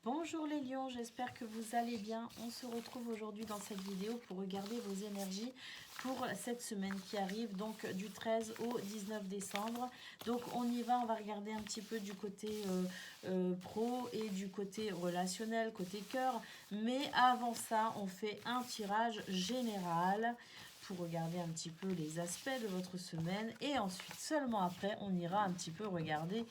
Bonjour les lions, j'espère que vous allez bien. On se retrouve aujourd'hui dans cette vidéo pour regarder vos énergies pour cette semaine qui arrive, donc du 13 au 19 décembre. Donc on y va, on va regarder un petit peu du côté pro et du côté relationnel, côté cœur. Mais avant ça, on fait un tirage général pour regarder un petit peu les aspects de votre semaine. Et ensuite, seulement après, on ira un petit peu regarder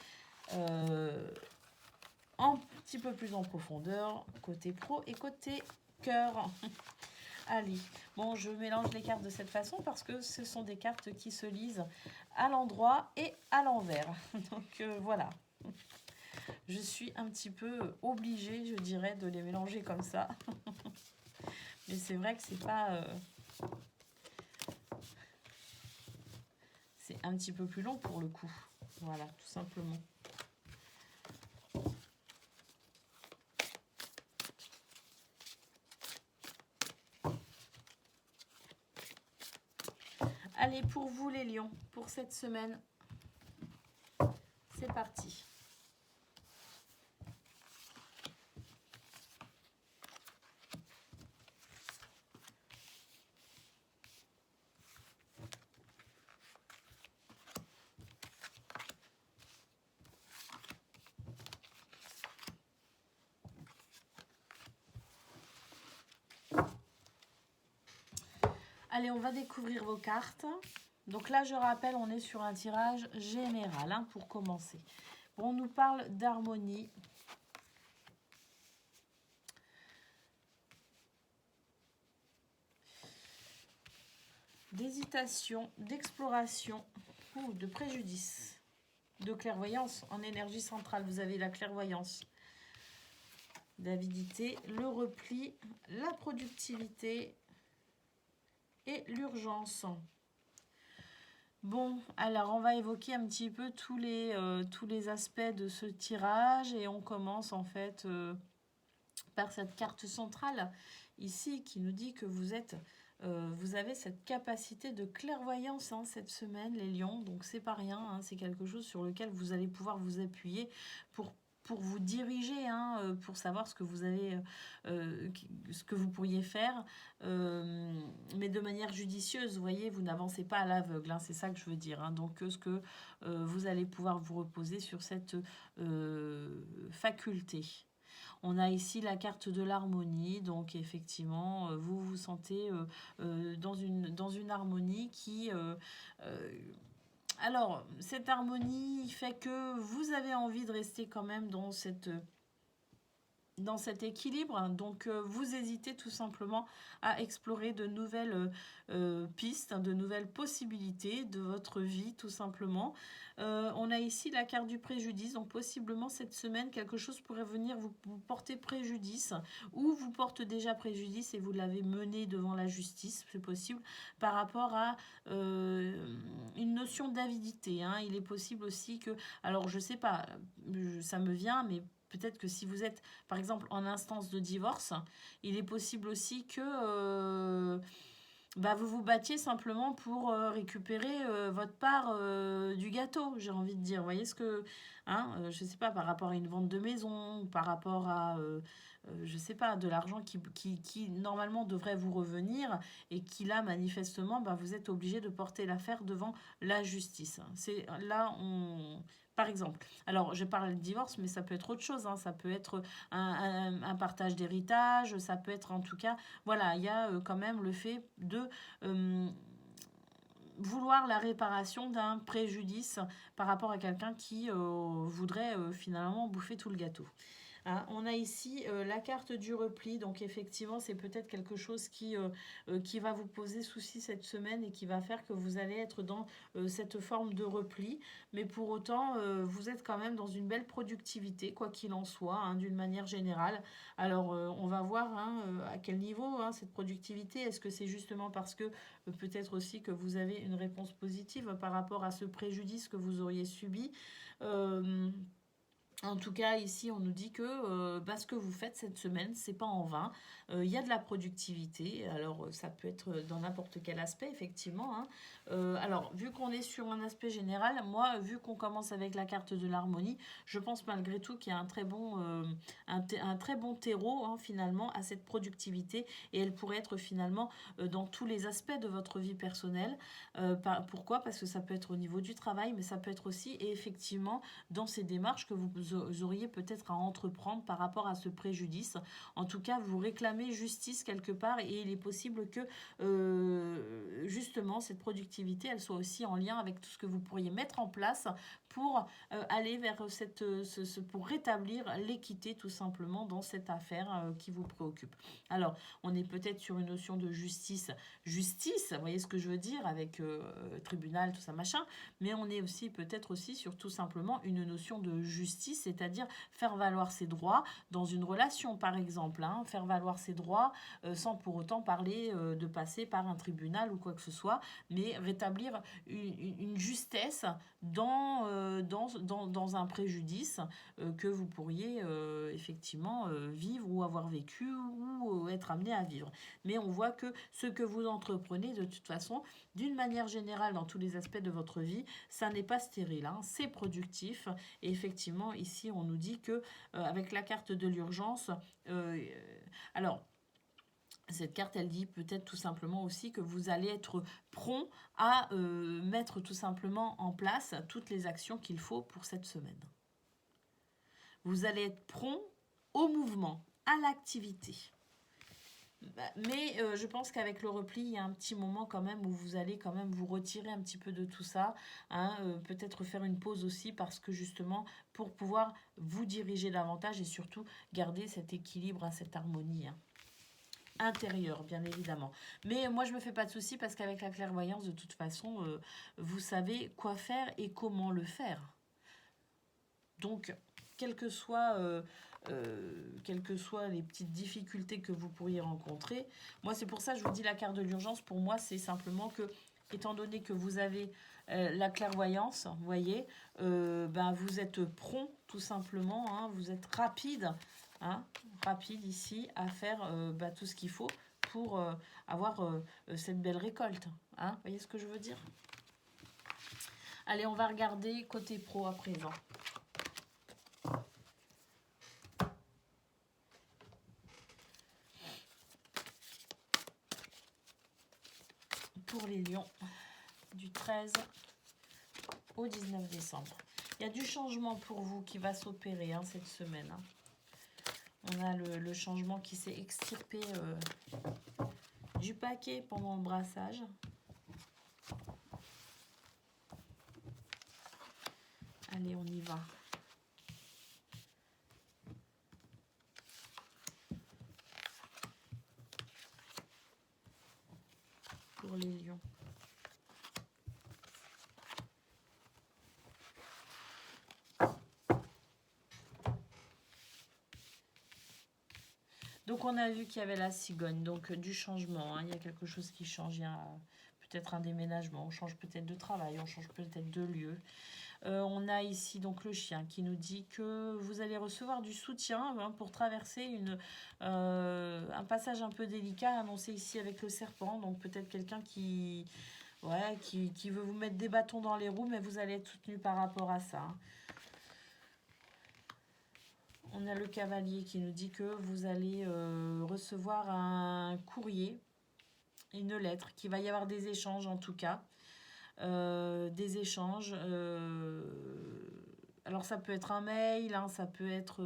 un petit peu plus en profondeur, côté pro et côté cœur. Allez, bon, je mélange les cartes de cette façon parce que ce sont des cartes qui se lisent à l'endroit et à l'envers. Donc voilà, je suis un petit peu obligée, je dirais, de les mélanger comme ça. Mais c'est vrai que c'est pas... c'est un petit peu plus long pour le coup. Voilà, tout simplement. Allez, pour vous les lions, pour cette semaine, c'est parti. Allez, on va découvrir vos cartes. Donc là, je rappelle, on est sur un tirage général hein, pour commencer. Bon, on nous parle d'harmonie. D'hésitation, d'exploration ou de préjudice. De clairvoyance en énergie centrale. Vous avez la clairvoyance. D'avidité, le repli, la productivité et l'urgence. Bon, alors on va évoquer un petit peu tous les aspects de ce tirage et on commence en fait par cette carte centrale ici qui nous dit que vous avez cette capacité de clairvoyance hein, cette semaine les lions, donc c'est pas rien, hein, c'est quelque chose sur lequel vous allez pouvoir vous appuyer pour vous diriger, hein, pour savoir ce que vous avez, ce que vous pourriez faire, mais de manière judicieuse. Vous voyez, vous n'avancez pas à l'aveugle, hein, c'est ça que je veux dire. Hein, donc, ce que vous allez pouvoir vous reposer sur cette faculté. On a ici la carte de l'harmonie, donc effectivement, vous vous sentez dans une harmonie qui... alors, cette harmonie fait que vous avez envie de rester quand même dans cet équilibre. Donc, vous hésitez tout simplement à explorer de nouvelles pistes, de nouvelles possibilités de votre vie, tout simplement. On a ici la carte du préjudice. Donc, possiblement, cette semaine, quelque chose pourrait venir vous porter préjudice ou vous porte déjà préjudice et vous l'avez mené devant la justice, c'est possible, par rapport à une notion d'avidité. Hein. Il est possible aussi que... Alors, je sais pas, ça me vient, mais... Peut-être que si vous êtes, par exemple, en instance de divorce, il est possible aussi que vous vous battiez simplement pour récupérer votre part du gâteau, j'ai envie de dire. Vous voyez ce que... Hein, je ne sais pas, par rapport à une vente de maison, ou par rapport à, je ne sais pas, de l'argent qui normalement devrait vous revenir et qui là, manifestement, vous êtes obligé de porter l'affaire devant la justice. C'est là, par exemple, alors je parle de divorce, mais ça peut être autre chose. Hein. Ça peut être un partage d'héritage, ça peut être en tout cas, voilà, il y a quand même le fait de vouloir la réparation d'un préjudice par rapport à quelqu'un qui voudrait finalement bouffer tout le gâteau. Hein, on a ici la carte du repli, donc effectivement c'est peut-être quelque chose qui va vous poser souci cette semaine et qui va faire que vous allez être dans cette forme de repli, mais pour autant vous êtes quand même dans une belle productivité, quoi qu'il en soit, hein, d'une manière générale. Alors on va voir hein, à quel niveau hein, cette productivité, est-ce que c'est justement parce que peut-être aussi que vous avez une réponse positive par rapport à ce préjudice que vous auriez subi En tout cas, ici, on nous dit que ce que vous faites cette semaine, c'est pas en vain. Il y a de la productivité. Alors, ça peut être dans n'importe quel aspect, effectivement, hein. Alors, vu qu'on est sur un aspect général, moi, vu qu'on commence avec la carte de l'harmonie, je pense malgré tout qu'il y a un très bon, un très bon terreau, hein, finalement, à cette productivité. Et elle pourrait être finalement dans tous les aspects de votre vie personnelle. Pourquoi? Parce que ça peut être au niveau du travail, mais ça peut être aussi, et effectivement, dans ces démarches que vous auriez peut-être à entreprendre par rapport à ce préjudice. En tout cas, vous réclamez justice quelque part et il est possible que justement cette productivité, elle soit aussi en lien avec tout ce que vous pourriez mettre en place pour aller vers pour rétablir l'équité tout simplement dans cette affaire qui vous préoccupe. Alors, on est peut-être sur une notion de justice, vous voyez ce que je veux dire, avec tribunal, tout ça, machin, mais on est aussi peut-être aussi sur tout simplement une notion de justice, c'est-à-dire faire valoir ses droits dans une relation, par exemple, hein, faire valoir ses droits sans pour autant parler de passer par un tribunal ou quoi que ce soit, mais rétablir une justesse dans un préjudice que vous pourriez effectivement vivre ou avoir vécu ou être amené à vivre. Mais on voit que ce que vous entreprenez, de toute façon, d'une manière générale, dans tous les aspects de votre vie, ça n'est pas stérile, hein, c'est productif. Et effectivement, ici, on nous dit que avec la carte de l'urgence, euh, alors, cette carte, elle dit peut-être tout simplement aussi que vous allez être prompt à mettre tout simplement en place toutes les actions qu'il faut pour cette semaine. Vous allez être prompt au mouvement, à l'activité. Mais je pense qu'avec le repli, il y a un petit moment quand même où vous allez quand même vous retirer un petit peu de tout ça, hein, peut-être faire une pause aussi parce que justement pour pouvoir vous diriger davantage et surtout garder cet équilibre, hein, cette harmonie, hein, intérieure, bien évidemment. Mais moi, je me fais pas de soucis parce qu'avec la clairvoyance, de toute façon, vous savez quoi faire et comment le faire. Donc, quelles que soient les petites difficultés que vous pourriez rencontrer, moi c'est pour ça que je vous dis la carte de l'urgence, pour moi c'est simplement que, étant donné que vous avez la clairvoyance, vous voyez, vous êtes prompt tout simplement, hein, vous êtes rapide, hein, rapide ici à faire tout ce qu'il faut pour avoir cette belle récolte. Hein, vous voyez ce que je veux dire? Allez, on va regarder côté pro à présent. Pour les lions, du 13 au 19 décembre. Il y a du changement pour vous qui va s'opérer, hein, cette semaine. Hein. On a le changement qui s'est extirpé du paquet pendant le brassage. Allez, on y va. Pour les lions. Donc on a vu qu'il y avait la cigogne, donc du changement, hein. Il y a quelque chose qui change, il y a peut-être un déménagement, on change peut-être de travail, on change peut-être de lieu. On a ici donc le chien qui nous dit que vous allez recevoir du soutien, hein, pour traverser un passage un peu délicat annoncé ici avec le serpent. Donc peut-être quelqu'un qui veut vous mettre des bâtons dans les roues, mais vous allez être soutenu par rapport à ça. Hein. On a le cavalier qui nous dit que vous allez recevoir un courrier, une lettre, qu'il va y avoir des échanges en tout cas. Des échanges. Alors ça peut être un mail, hein, ça peut être...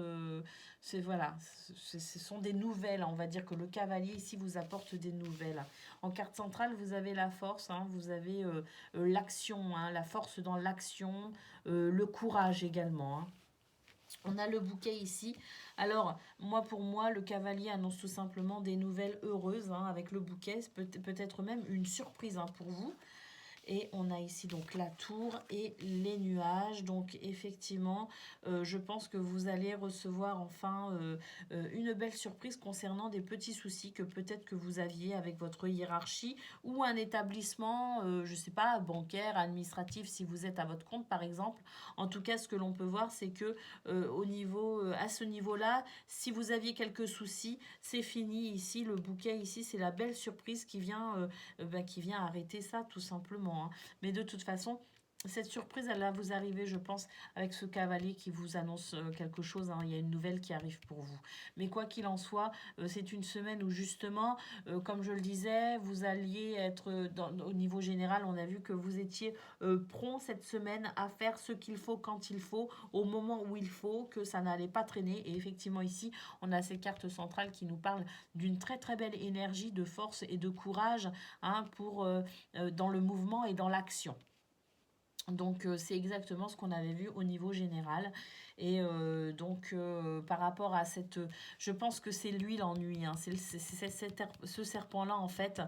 ce sont des nouvelles. On va dire que le cavalier ici vous apporte des nouvelles. En carte centrale, vous avez la force, hein, vous avez l'action, hein, la force dans l'action, le courage également. Hein. On a le bouquet ici. Alors, pour moi, le cavalier annonce tout simplement des nouvelles heureuses, hein, avec le bouquet. Peut-être même une surprise, hein, pour vous. Et on a ici donc la tour et les nuages. Donc effectivement, je pense que vous allez recevoir enfin une belle surprise concernant des petits soucis que peut-être que vous aviez avec votre hiérarchie ou un établissement, je ne sais pas, bancaire, administratif, si vous êtes à votre compte par exemple. En tout cas, ce que l'on peut voir, c'est que à ce niveau-là, si vous aviez quelques soucis, c'est fini ici. Le bouquet ici, c'est la belle surprise qui vient arrêter ça tout simplement, hein. Mais de toute façon, cette surprise, elle va vous arriver, je pense, avec ce cavalier qui vous annonce quelque chose, hein. Il y a une nouvelle qui arrive pour vous. Mais quoi qu'il en soit, c'est une semaine où justement, comme je le disais, vous alliez être au niveau général, on a vu que vous étiez prompt cette semaine à faire ce qu'il faut quand il faut, au moment où il faut, que ça n'allait pas traîner. Et effectivement ici, on a cette carte centrale qui nous parle d'une très très belle énergie de force et de courage, hein, dans le mouvement et dans l'action. Donc c'est exactement ce qu'on avait vu au niveau général. Et par rapport à cette... je pense que c'est lui l'ennui, hein. Ce serpent-là en fait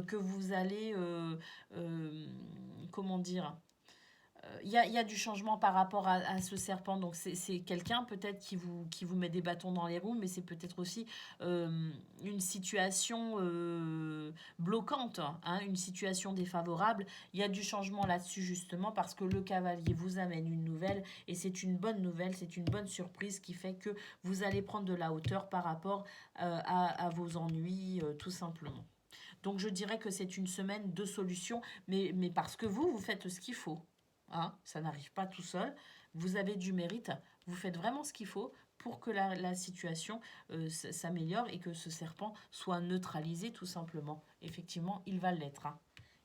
que vous allez... comment dire, il y a du changement par rapport à ce serpent. Donc c'est quelqu'un peut-être qui vous met des bâtons dans les roues, mais c'est peut-être aussi une situation bloquante, hein, une situation défavorable. Il y a du changement là-dessus justement parce que le cavalier vous amène une nouvelle et c'est une bonne nouvelle, c'est une bonne surprise qui fait que vous allez prendre de la hauteur par rapport à vos ennuis tout simplement. Donc je dirais que c'est une semaine de solutions, mais parce que vous faites ce qu'il faut. Hein, ça n'arrive pas tout seul. Vous avez du mérite. Vous faites vraiment ce qu'il faut pour que la situation s'améliore et que ce serpent soit neutralisé tout simplement. Effectivement, il va l'être, hein.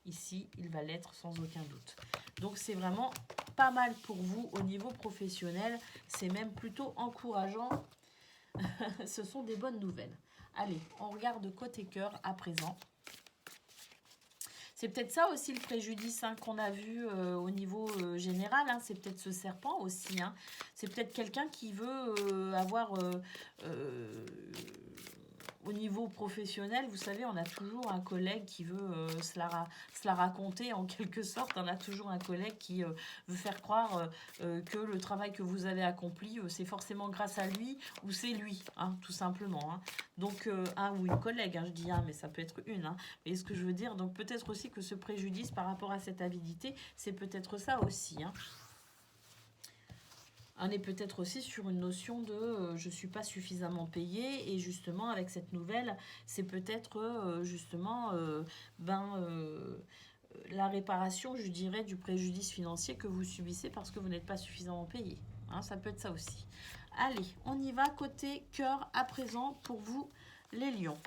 Ici, il va l'être sans aucun doute. Donc c'est vraiment pas mal pour vous au niveau professionnel. C'est même plutôt encourageant. Ce sont des bonnes nouvelles. Allez, on regarde côté cœur à présent. C'est peut-être ça aussi le préjudice, hein, qu'on a vu au niveau général, hein. C'est peut-être ce serpent aussi, hein. C'est peut-être quelqu'un qui veut avoir au niveau professionnel, vous savez, on a toujours un collègue qui veut se la raconter en quelque sorte. On a toujours un collègue qui veut faire croire que le travail que vous avez accompli, c'est forcément grâce à lui ou c'est lui, hein, tout simplement, hein. Donc, un ou une collègue, hein, je dis un, mais ça peut être une, hein. Mais ce que je veux dire, donc peut-être aussi que ce préjudice par rapport à cette avidité, c'est peut-être ça aussi, hein. On est peut-être aussi sur une notion de je ne suis pas suffisamment payé et justement avec cette nouvelle c'est peut-être la réparation, je dirais, du préjudice financier que vous subissez parce que vous n'êtes pas suffisamment payé, hein, ça peut être ça aussi. Allez, on y va côté cœur à présent pour vous les lions.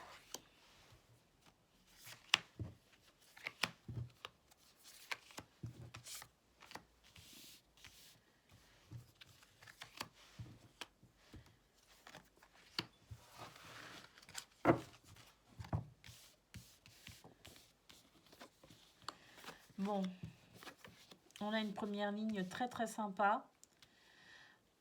Bon, on a une première ligne très très sympa.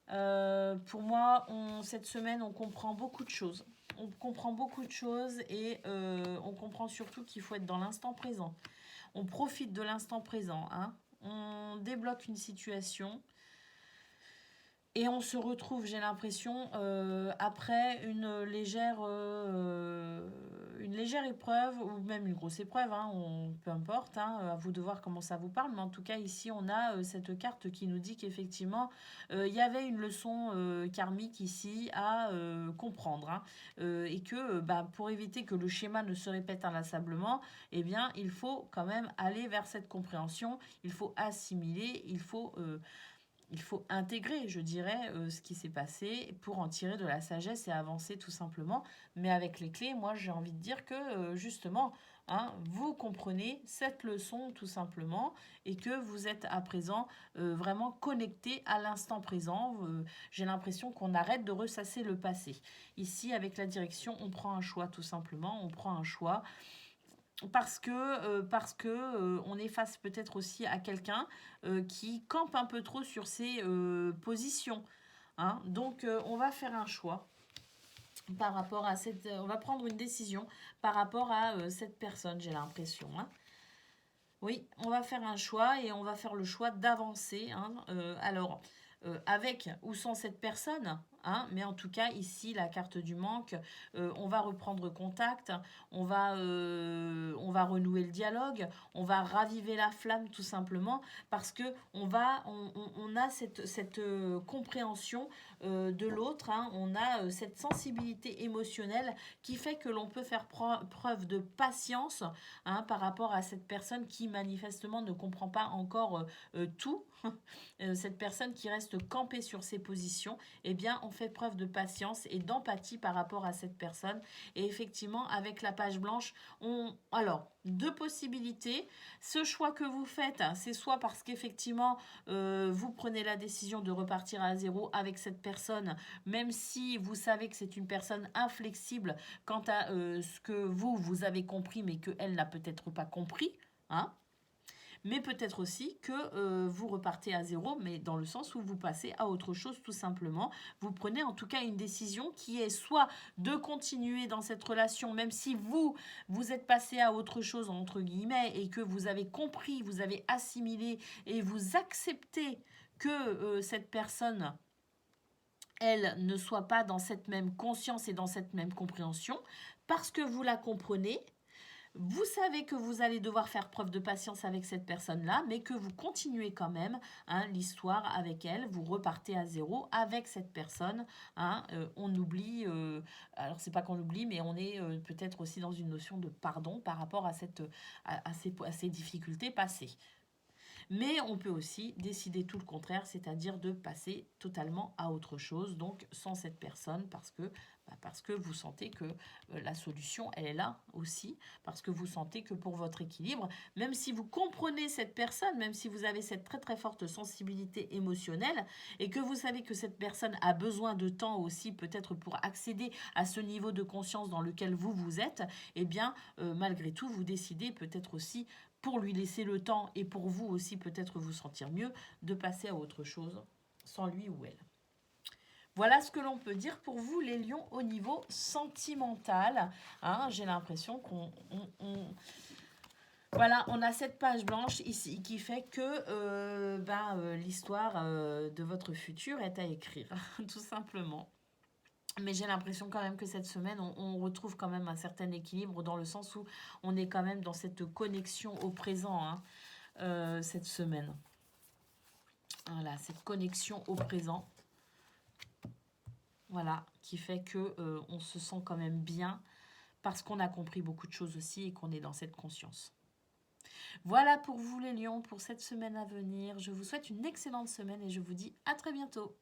Pour moi, cette semaine, on comprend beaucoup de choses. On comprend beaucoup de choses et on comprend surtout qu'il faut être dans l'instant présent. On profite de l'instant présent, hein. On débloque une situation et on se retrouve, j'ai l'impression, après une légère épreuve ou même une grosse épreuve, hein, peu importe, hein, à vous de voir comment ça vous parle. Mais en tout cas, ici, on a cette carte qui nous dit qu'effectivement, il y avait une leçon karmique ici à comprendre, hein, et que pour éviter que le schéma ne se répète inlassablement, eh bien, il faut quand même aller vers cette compréhension, il faut assimiler, il faut intégrer, je dirais, ce qui s'est passé pour en tirer de la sagesse et avancer tout simplement. Mais avec les clés, moi, j'ai envie de dire que, justement, hein, vous comprenez cette leçon tout simplement et que vous êtes à présent vraiment connecté à l'instant présent. J'ai l'impression qu'on arrête de ressasser le passé. Ici, avec la direction, on prend un choix tout simplement. On prend un choix parce que on est face peut-être aussi à quelqu'un qui campe un peu trop sur ses positions, hein. Donc on va faire un choix par rapport à on va prendre une décision par rapport à cette personne, j'ai l'impression, hein. Oui, on va faire un choix et on va faire le choix d'avancer, hein. Alors, avec ou sans cette personne, hein, mais en tout cas, ici, la carte du manque, on va reprendre contact, on va renouer le dialogue, on va raviver la flamme tout simplement, parce que on a cette compréhension de l'autre, hein, on a cette sensibilité émotionnelle qui fait que l'on peut faire preuve de patience, hein, par rapport à cette personne qui manifestement ne comprend pas encore tout. Cette personne qui reste campée sur ses positions, eh bien, on fait preuve de patience et d'empathie par rapport à cette personne. Et effectivement, avec la page blanche, alors, deux possibilités. Ce choix que vous faites, c'est soit parce qu'effectivement, vous prenez la décision de repartir à zéro avec cette personne, même si vous savez que c'est une personne inflexible quant à ce que vous avez compris, mais qu'elle n'a peut-être pas compris, hein. Mais peut-être aussi que vous repartez à zéro, mais dans le sens où vous passez à autre chose tout simplement. Vous prenez en tout cas une décision qui est soit de continuer dans cette relation, même si vous êtes passé à autre chose, entre guillemets, et que vous avez compris, vous avez assimilé et vous acceptez que cette personne, elle, ne soit pas dans cette même conscience et dans cette même compréhension, parce que vous la comprenez. Vous savez que vous allez devoir faire preuve de patience avec cette personne-là, mais que vous continuez quand même, hein, l'histoire avec elle. Vous repartez à zéro avec cette personne, hein. On oublie, alors c'est pas qu'on oublie, mais on est peut-être aussi dans une notion de pardon par rapport à à ces difficultés passées. Mais on peut aussi décider tout le contraire, c'est-à-dire de passer totalement à autre chose, donc sans cette personne, parce que vous sentez que la solution, elle est là aussi, parce que vous sentez que pour votre équilibre, même si vous comprenez cette personne, même si vous avez cette très très forte sensibilité émotionnelle, et que vous savez que cette personne a besoin de temps aussi, peut-être pour accéder à ce niveau de conscience dans lequel vous êtes, eh bien, malgré tout, vous décidez peut-être aussi pour lui laisser le temps et pour vous aussi peut-être vous sentir mieux, de passer à autre chose sans lui ou elle. Voilà ce que l'on peut dire pour vous les lions au niveau sentimental. Hein, j'ai l'impression voilà, on a cette page blanche ici qui fait que l'histoire de votre futur est à écrire, tout simplement. Mais j'ai l'impression quand même que cette semaine, on retrouve quand même un certain équilibre dans le sens où on est quand même dans cette connexion au présent, hein, cette semaine. Voilà, cette connexion au présent. Voilà, qui fait que on se sent quand même bien parce qu'on a compris beaucoup de choses aussi et qu'on est dans cette conscience. Voilà pour vous les lions pour cette semaine à venir. Je vous souhaite une excellente semaine et je vous dis à très bientôt.